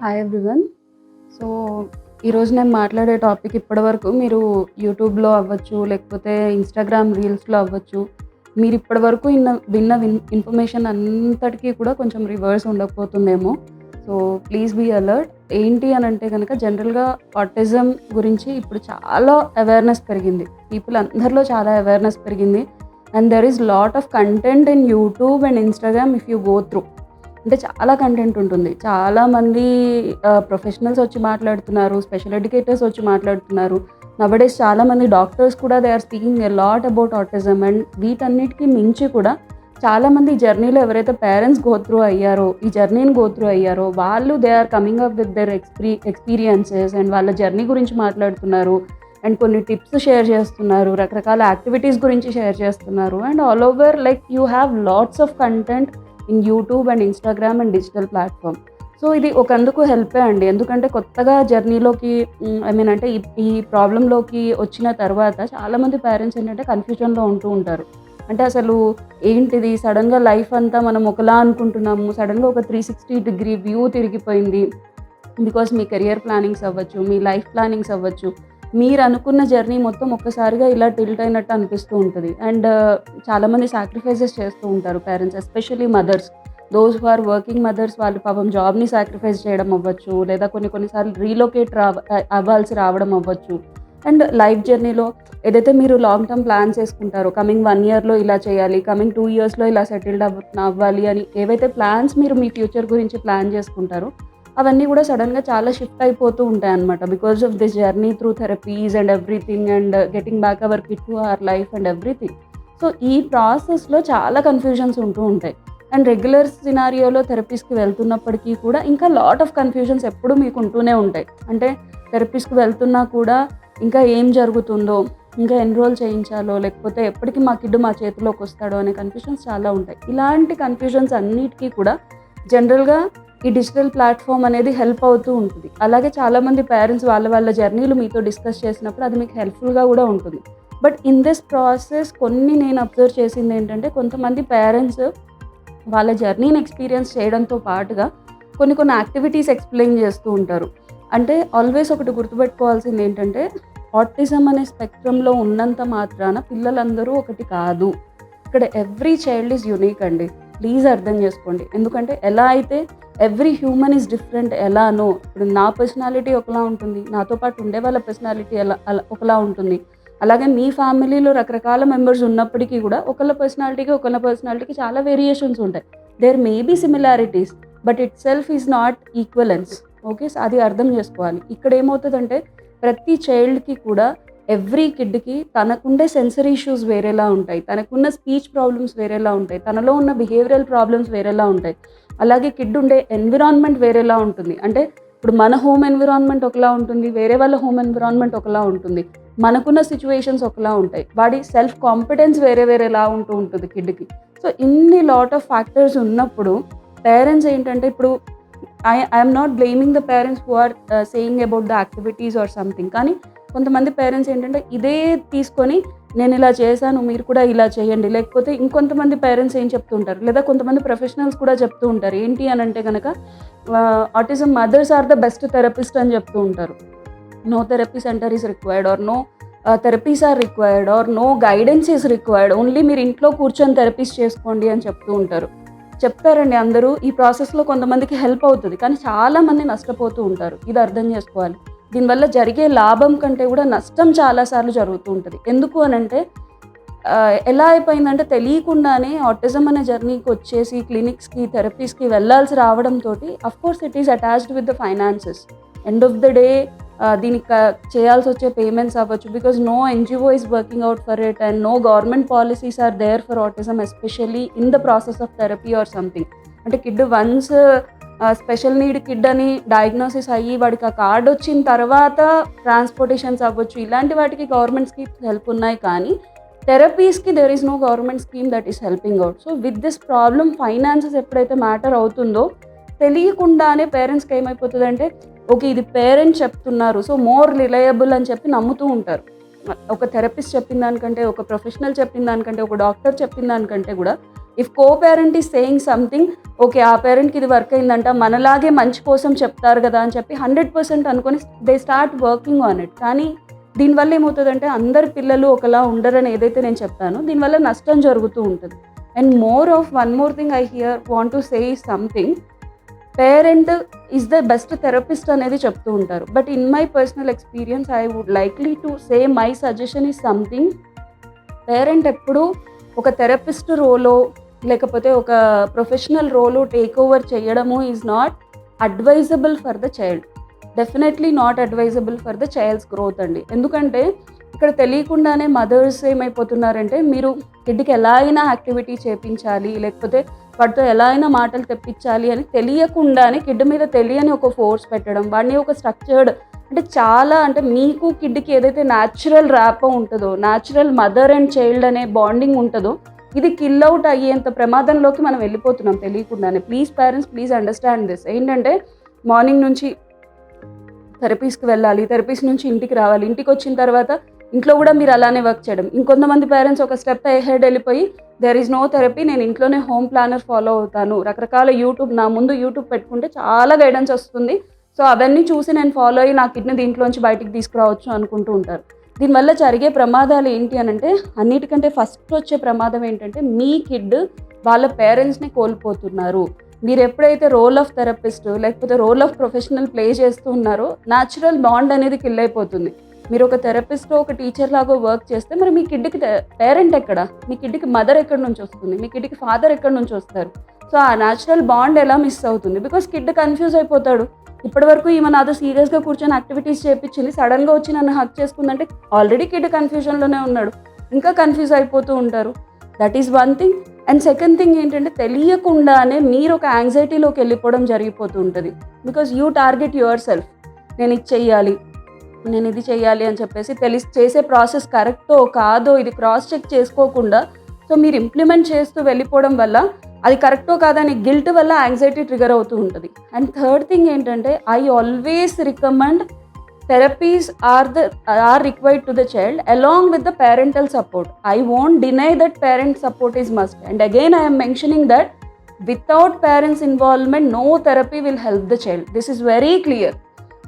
Hi everyone. So ఈరోజు నేను మాట్లాడే టాపిక్ ఇప్పటివరకు మీరు యూట్యూబ్లో అవ్వచ్చు, లేకపోతే ఇన్స్టాగ్రామ్ రీల్స్లో అవ్వచ్చు, మీరు ఇప్పటివరకు విన్న ఇన్ఫర్మేషన్ అంతటికీ కూడా కొంచెం రివర్స్ ఉండకపోతుందేమో. So please be alert. ఏంటి అని అంటే కనుక జనరల్గా ఆటిజం గురించి ఇప్పుడు చాలా అవేర్నెస్ పెరిగింది. పీపుల్ అందరిలో చాలా అవేర్నెస్ పెరిగింది. And there is lot of content in YouTube and Instagram if you go through. అంటే చాలా కంటెంట్ ఉంటుంది. చాలామంది ప్రొఫెషనల్స్ వచ్చి మాట్లాడుతున్నారు, స్పెషల్ ఎడ్యుకేటర్స్ వచ్చి మాట్లాడుతున్నారు. నవడేస్ చాలామంది డాక్టర్స్ కూడా they are speaking a lot about autism. And వీటన్నిటికీ మించి కూడా చాలామంది ఈ జర్నీలో ఎవరైతే పేరెంట్స్ గో త్రూ అయ్యారో, ఈ జర్నీని గో త్రూ అయ్యారో వాళ్ళు they are coming up with their experiences and వాళ్ళ జర్నీ గురించి మాట్లాడుతున్నారు. అండ్ కొన్ని టిప్స్ షేర్ చేస్తున్నారు, రకరకాల యాక్టివిటీస్ గురించి షేర్ చేస్తున్నారు. And all over like you have lots of content in YouTube and Instagram and digital platform. So ఇది ఒకందుకు హెల్పే అండి. ఎందుకంటే కొత్తగా జర్నీలోకి అంటే ఈ ప్రాబ్లంలోకి వచ్చిన తర్వాత చాలామంది పేరెంట్స్ ఏంటంటే కన్ఫ్యూజన్లో ఉంటూ ఉంటారు. అంటే అసలు ఏంటిది, సడన్గా లైఫ్ అంతా మనం ఒకలా అనుకుంటున్నాము, సడన్గా ఒక 360 వ్యూ తిరిగిపోయింది. బికాస్ మీ కెరియర్ ప్లానింగ్స్ అవ్వచ్చు, మీ లైఫ్ ప్లానింగ్స్ అవ్వచ్చు, మీరు అనుకున్న జర్నీ మొత్తం ఒక్కసారిగా ఇలా టిల్ట్ అయినట్టు అనిపిస్తూ ఉంటుంది. అండ్ చాలామంది సాక్రిఫైసెస్ చేస్తూ ఉంటారు parents, especially mothers. Those who are working mothers వాళ్ళు పాపం జాబ్ని సాక్రిఫైస్ చేయడం అవ్వచ్చు, లేదా కొన్నిసార్లు రీలొకేట్ అవ్వాల్సి రావడం అవ్వచ్చు. అండ్ లైఫ్ జర్నీలో ఏదైతే మీరు లాంగ్ టర్మ్ ప్లాన్స్ చేసుకుంటారో, కమింగ్ 1 yearలో ఇలా చేయాలి, కమింగ్ 2 yearsలో ఇలా సెటిల్డ్ అవ్వాలి అని ఏవైతే ప్లాన్స్ మీరు మీ ఫ్యూచర్ గురించి ప్లాన్ చేసుకుంటారో అవన్నీ కూడా సడన్గా చాలా షిఫ్ట్ అయిపోతూ ఉంటాయి అన్నమాట. Because of this journey through therapies and everything and getting back our kid to our life and everything. So ఈ ప్రాసెస్లో చాలా కన్ఫ్యూజన్స్ ఉంటూ ఉంటాయి. అండ్ రెగ్యులర్ సినారియోలో థెరపీస్కి వెళ్తున్నప్పటికీ కూడా ఇంకా లాట్ ఆఫ్ కన్ఫ్యూజన్స్ ఎప్పుడూ మీకు ఉంటూనే ఉంటాయి. అంటే థెరపీస్కి వెళ్తున్నా కూడా ఇంకా ఏం జరుగుతుందో, ఇంకా ఎన్రోల్ చేయించాలో, లేకపోతే ఎప్పటికీ మా కిడ్ మా చేతిలోకి వస్తాడో అనే కన్ఫ్యూజన్స్ చాలా ఉంటాయి. ఇలాంటి కన్ఫ్యూజన్స్ అన్నిటికీ కూడా జనరల్గా ఈ డిజిటల్ ప్లాట్ఫామ్ అనేది హెల్ప్ అవుతూ ఉంటుంది. అలాగే చాలామంది పేరెంట్స్ వాళ్ళ జర్నీలు మీతో డిస్కస్ చేసినప్పుడు అది మీకు హెల్ప్ఫుల్గా కూడా ఉంటుంది. బట్ ఇన్ దిస్ ప్రాసెస్ నేను అబ్జర్వ్ చేసింది ఏంటంటే, కొంతమంది పేరెంట్స్ వాళ్ళ జర్నీని ఎక్స్పీరియన్స్ చేయడంతో పాటుగా కొన్ని యాక్టివిటీస్ ఎక్స్ప్లెయిన్ చేస్తూ ఉంటారు. అంటే ఆల్వేస్ ఒకటి గుర్తుపెట్టుకోవాల్సింది ఏంటంటే, ఆటిజం అనే స్పెక్ట్రంలో ఉన్నంత మాత్రాన పిల్లలందరూ ఒకటి కాదు. ఇక్కడ ఎవ్రీ చైల్డ్ ఈజ్ యూనిక్ అండి. ప్లీజ్ అర్థం చేసుకోండి. ఎందుకంటే ఎలా అయితే ఎవ్రీ హ్యూమన్ ఈజ్ డిఫరెంట్ ఎలానో, ఇప్పుడు నా పర్సనాలిటీ ఒకలా ఉంటుంది, నాతో పాటు ఉండే వాళ్ళ పర్సనాలిటీ ఒకలా ఉంటుంది. అలాగే మీ ఫ్యామిలీలో రకరకాల మెంబర్స్ ఉన్నప్పటికీ కూడా ఒకళ్ళ పర్సనాలిటీకి చాలా వేరియేషన్స్ ఉంటాయి. There may be similarities but itself is not equivalence. Okay, అది అర్థం చేసుకోవాలి. ఇక్కడ ఏమవుతుందంటే ప్రతి చైల్డ్కి కూడా ఎవ్రీ కిడ్కి తనకుండే సెన్సరీ ఇష్యూస్ వేరేలా ఉంటాయి, తనకున్న స్పీచ్ ప్రాబ్లమ్స్ వేరేలా ఉంటాయి, తనలో ఉన్న బిహేవియరల్ ప్రాబ్లమ్స్ వేరేలా ఉంటాయి. అలాగే కిడ్ ఉండే ఎన్విరాన్మెంట్ వేరేలా ఉంటుంది. అంటే ఇప్పుడు మన హోమ్ ఎన్విరాన్మెంట్ ఒకలా ఉంటుంది, వేరే వాళ్ళ హోమ్ ఎన్విరాన్మెంట్ ఒకలా ఉంటుంది, మనకున్న సిచ్యువేషన్స్ ఒకలా ఉంటాయి, వాడి సెల్ఫ్ కాన్ఫిడెన్స్ వేరేలా ఉంటూ ఉంటుంది కిడ్కి. సో ఇన్ని లాట్ ఆఫ్ ఫ్యాక్టర్స్ ఉన్నప్పుడు పేరెంట్స్ ఏంటంటే, ఇప్పుడు I'm not blaming the parents who are saying about the activities or something. కానీ కొంతమంది పేరెంట్స్ ఏంటంటే ఇదే తీసుకొని నేను ఇలా చేశాను మీరు కూడా ఇలా చేయండి, లేకపోతే ఇంకొంతమంది పేరెంట్స్ ఏం చెప్తుంటారు, లేదా కొంతమంది ప్రొఫెషనల్స్ కూడా చెప్తూ ఉంటారు ఏంటి అని అంటే కనుక, autism mothers are the best therapist అని చెప్తూ ఉంటారు. No therapy centre is required or no therapies are required or no guidance is required, only మీరు ఇంట్లో కూర్చొని థెరపీస్ చేసుకోండి అని చెప్తూ ఉంటారు. చెప్తారండి అందరూ. ఈ ప్రాసెస్లో కొంతమందికి హెల్ప్ అవుతుంది, కానీ చాలామంది నష్టపోతూ ఉంటారు. ఇది అర్థం చేసుకోవాలి. దీనివల్ల జరిగే లాభం కంటే కూడా నష్టం చాలాసార్లు జరుగుతూ ఉంటుంది. ఎందుకు అని అంటే ఎలా అయిపోయిందంటే తెలియకుండానే ఆటిజం అనే జర్నీకి వచ్చేసి క్లినిక్స్కి థెరపీస్కి వెళ్ళాల్సి రావడంతో of course it is attached with the finances. End of the day దీనికి చేయాల్సి వచ్చే పేమెంట్స్ అవ్వచ్చు, because no NGO is working out for it and no government policies are there for autism, especially in the process of therapy or something. అంటే kid once special need kid అని diagnosis అయ్యి వాడికి ఆ card వచ్చిన తర్వాత transportations అవ్వచ్చు, ఇలాంటి వాటికి గవర్నమెంట్ స్కీమ్స్ హెల్ప్ ఉన్నాయి. కానీ థెరపీస్కి there is no government scheme that is helping out. So with this problem finances ఎప్పుడైతే మ్యాటర్ అవుతుందో తెలియకుండానే పేరెంట్స్కి ఏమైపోతుందంటే, ఓకే ఇది పేరెంట్ చెప్తున్నారు సో మోర్ రిలయబుల్ అని చెప్పి నమ్ముతూ ఉంటారు. ఒక థెరపిస్ట్ చెప్పిన దానికంటే, ఒక ప్రొఫెషనల్ చెప్పిన దానికంటే, ఒక డాక్టర్ చెప్పిన దానికంటే కూడా if co parent is saying something, okay ఆ పేరెంట్కి ఇది వర్క్ అయిందంట, మనలాగే మంచి కోసం చెప్తారు కదా అని చెప్పి 100% అనుకొని they start working on it. కానీ దీనివల్ల ఏమవుతుందంటే అందరి పిల్లలు ఒకలా ఉండరని ఏదైతే నేను చెప్పానో దీనివల్ల నష్టం జరుగుతూ ఉంటుంది. And one more thing I want to say something, parent is the best therapist అనేది చెప్తూ ఉంటారు. But in my personal experience I would likely to say my suggestion is something, parent ఎప్పుడూ ఒక థెరపిస్ట్ రోలో లేకపోతే ఒక ప్రొఫెషనల్ రోలు టేక్ ఓవర్ చేయడము is not advisable for the child. Definitely not advisable for the child's growth అండి. ఎందుకంటే ఇక్కడ తెలియకుండానే మదర్స్ ఏమైపోతున్నారంటే, మీరు కిడ్కి ఎలా అయినా యాక్టివిటీ చేయించాలి, లేకపోతే వాటితో ఎలా అయినా మాటలు తెప్పించాలి అని తెలియకుండానే కిడ్ మీద తెలియని ఒక ఫోర్స్ పెట్టడం, వాడిని ఒక స్ట్రక్చర్డ్ అంటే మీకు కిడ్కి ఏదైతే న్యాచురల్ ర్యాపో ఉంటుందో, న్యాచురల్ మదర్ అండ్ చైల్డ్ అనే బాండింగ్ ఉంటుందో, ఇది కిల్ అవుట్ అయ్యేంత ప్రమాదంలోకి మనం వెళ్ళిపోతున్నాం తెలియకుండానే. Please parents, please understand this. ఏంటంటే మార్నింగ్ నుంచి థెరపీస్కి వెళ్ళాలి, థెరపీస్ నుంచి ఇంటికి రావాలి, ఇంటికి వచ్చిన తర్వాత ఇంట్లో కూడా మీరు అలానే వర్క్ చేయడం. ఇంకొంతమంది పేరెంట్స్ ఒక స్టెప్ అహెడ్ వెళ్ళిపోయి దెర్ ఈజ్ నో థెరపీ, నేను ఇంట్లోనే హోమ్ ప్లానర్ ఫాలో అవుతాను, రకరకాల నా ముందు యూట్యూబ్ పెట్టుకుంటే చాలా గైడెన్స్ వస్తుంది, సో అవన్నీ చూసి నేను ఫాలో అయ్యి నా కిడ్ని దీంట్లోంచి బయటికి తీసుకురావచ్చు అనుకుంటూ ఉంటారు. దీనివల్ల జరిగే ప్రమాదాలు ఏంటి అని అంటే, అన్నిటికంటే ఫస్ట్ వచ్చే ప్రమాదం ఏంటంటే మీ కిడ్ వాళ్ళ పేరెంట్స్ని కోల్పోతున్నారు. మీరు ఎప్పుడైతే రోల్ ఆఫ్ థెరపిస్ట్ లేకపోతే రోల్ ఆఫ్ ప్రొఫెషనల్ ప్లే చేస్తూ ఉన్నారో న్యాచురల్ బాండ్ అనేది కిల్ అయిపోతుంది. మీరు ఒక థెరపిస్ట్ ఒక టీచర్ లాగా వర్క్ చేస్తే మరి మీ కిడ్కి పేరెంట్ ఎక్కడ, మీ కిడ్కి మదర్ ఎక్కడి నుంచి వస్తుంది, మీ కిడ్కి ఫాదర్ ఎక్కడి నుంచి వస్తారు? సో ఆ న్యాచురల్ బాండ్ ఎలా మిస్ అవుతుంది? బికాస్ కిడ్ కన్ఫ్యూజ్ అయిపోతాడు. ఇప్పటివరకు ఈమె నాతో సీరియస్గా కూర్చొని యాక్టివిటీస్ చేయించింది, సడన్గా వచ్చి నన్ను హక్ చేసుకుందంటే ఆల్రెడీ కిడ్ కన్ఫ్యూజన్లోనే ఉన్నాడు, ఇంకా కన్ఫ్యూజ్ అయిపోతూ ఉంటారు. That is one thing. And second thing ఏంటంటే, తెలియకుండానే మీరు ఒక యాంగ్జైటీలోకి వెళ్ళిపోవడం జరిగిపోతూ ఉంటుంది. Because you target your self, నేను ఇది చెయ్యాలి, నేను ఇది చెయ్యాలి అని చెప్పేసి చేసే ప్రాసెస్ కరెక్టో కాదో ఇది క్రాస్ చెక్ చేసుకోకుండా సో మీరు ఇంప్లిమెంట్ చేస్తూ వెళ్ళిపోవడం వల్ల అది కరెక్టో కాదని గిల్ట్ వల్ల యాంగ్జైటీ ట్రిగర్ అవుతూ ఉంటుంది. అండ్ థర్డ్ థింగ్ ఏంటంటే, I always recommend therapies are required to the child along with the parental support. I won't deny that parent support is must, and again I am mentioning that without parents involvement no therapy will help the child. This is very clear.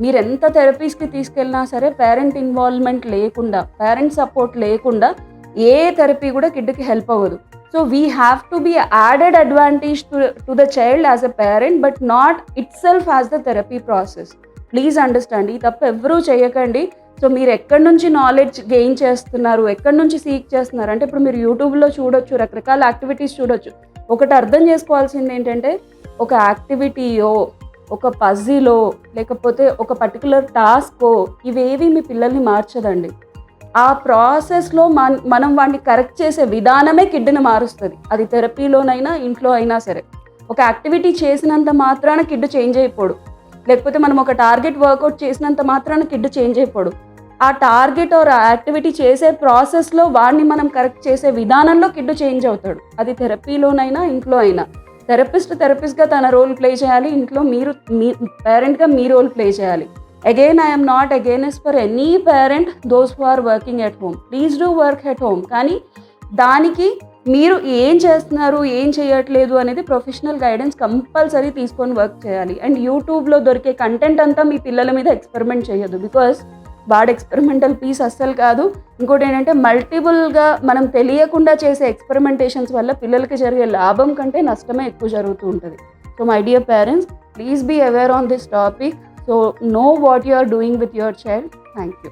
మీరు ఎంత థెరపీస్కి తీసుకెళ్ళినా సరే parent involvement లేకుండా, parent support లేకుండా ఏ therapy కూడా కిడ్కి హెల్ప్ అవ్వదు. So we have to be added advantage to the child as a parent, but not itself as the therapy process. Please understand, ఈ తప్ప ఎవరూ చేయకండి. సో మీరు ఎక్కడి నుంచి నాలెడ్జ్ గెయిన్ చేస్తున్నారు, ఎక్కడి నుంచి సీక్ చేస్తున్నారు అంటే, ఇప్పుడు మీరు యూట్యూబ్లో చూడొచ్చు, రకరకాల యాక్టివిటీస్ చూడొచ్చు. ఒకటి అర్థం చేసుకోవాల్సింది ఏంటంటే, ఒక యాక్టివిటీయో ఒక పజిలో లేకపోతే ఒక పర్టికులర్ టాస్కో ఇవేవి మీ పిల్లల్ని మార్చదండి. ఆ ప్రాసెస్లో మనం వాడిని కరెక్ట్ చేసే విధానమే కిడ్ని మారుస్తుంది. అది థెరపీలోనైనా ఇంట్లో అయినా సరే. ఒక యాక్టివిటీ చేసినంత మాత్రాన కిడ్ చేంజ్ అయిపోడు, లేకపోతే మనం ఒక టార్గెట్ వర్కౌట్ చేసినంత మాత్రాన కిడ్ చేంజ్ అయిపోడు. ఆ టార్గెట్ ఆర్ ఆ యాక్టివిటీ చేసే ప్రాసెస్లో వాడిని మనం కరెక్ట్ చేసే విధానంలో కిడ్ చేంజ్ అవుతాడు. అది థెరపీలోనైనా ఇంట్లో అయినా. థెరపిస్ట్గా తన రోల్ ప్లే చేయాలి, ఇంట్లో మీరు మీ పేరెంట్గా మీ రోల్ ప్లే చేయాలి. Again I'm not against for any parent those who are working at home. Please do work at home, కానీ దానికి మీరు ఏం చేస్తున్నారు ఏం చేయట్లేదు అనేది ప్రొఫెషనల్ గైడెన్స్ కంపల్సరీ తీసుకొని వర్క్ చేయాలి. అండ్ యూట్యూబ్లో దొరికే కంటెంట్ అంతా మీ పిల్లల మీద ఎక్స్పెరిమెంట్ చేయొద్దు, బికాస్ వాడు ఎక్స్పెరిమెంటల్ పీస్ అస్సలు కాదు. ఇంకోటి ఏంటంటే, మల్టిపుల్గా మనం తెలియకుండా చేసే ఎక్స్పెరిమెంటేషన్స్ వల్ల పిల్లలకి జరిగే లాభం కంటే నష్టమే ఎక్కువ జరుగుతూ ఉంటుంది. So my dear parents, please be aware on this topic. So know what you are doing with your child. Thank you.